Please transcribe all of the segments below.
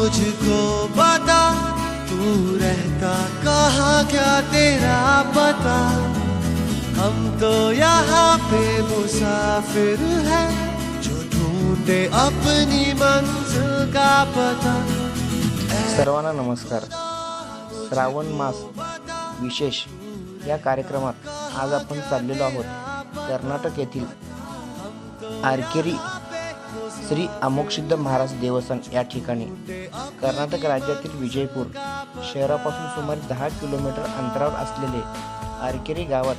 मुझको बता, तू रहता कहाँ, क्या तेरा पता। हम तो यहाँ पे मुसाफिर हैं, जो ढूंढे अपनी मंजिल का पता। सर्वांना नमस्कार। श्रावण मास विशेष या कार्यक्रमात आज आपण चाललेलो आहोत कर्नाटक येथील आरकेरी श्री अमोक्षसिद्ध महाराज देवस्थान या ठिकाणी। कर्नाटक राज्यातील विजयपूर शहरापासून सुमारे 10 किलोमीटर अंतरावर असलेले आरकेरी गावात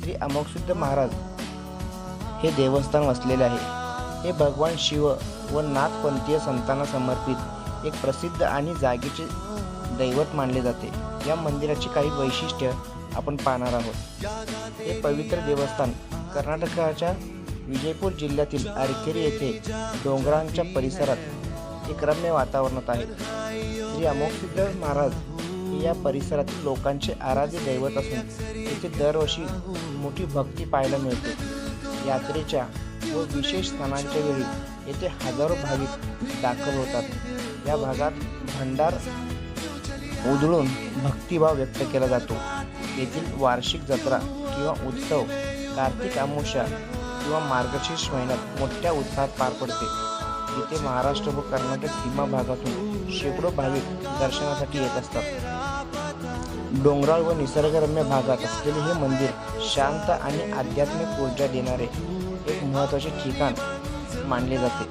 श्री अमोक्षसिद्ध महाराज हे देवस्थान वसलेले आहे। हे भगवान शिव व नाथपंथीय संतांना समर्पित एक प्रसिद्ध आणि जागेचे दैवत मानले जाते। या मंदिराची काही वैशिष्ट्य आपण पाहणार आहोत। हे पवित्र देवस्थान कर्नाटकाच्या विजयपूर जिल्ह्यातील आरकेरी येथे डोंगरांच्या परिसरात एक रम्य वातावरणात आहे। श्री अमोक्षसिद्ध महाराज हे या परिसरातील लोकांचे आराध्य दैवत असून येथे दरवर्षी मोठी भक्ती पाहायला मिळते। यात्रेच्या व विशेष सणांच्या वेळी येथे हजारो भाविक दाखल होतात। या भागात भंडार उधळून भक्तिभाव व्यक्त केला जातो। येथील वार्षिक जत्रा किंवा उत्सव कार्तिक अमावस्या किंवा मार्गशीर्ष महिन्यात मोठ्या उत्साहात पार पडते। येथे महाराष्ट्र व कर्नाटक सीमा भागातून शेकडो भाविक दर्शनासाठी येत असतात। डोंगराळ व निसर्गरम्य भागात असलेले हे मंदिर शांत आणि आध्यात्मिक ऊर्जा देणारे एक महत्त्वाचे ठिकाण मानले जाते।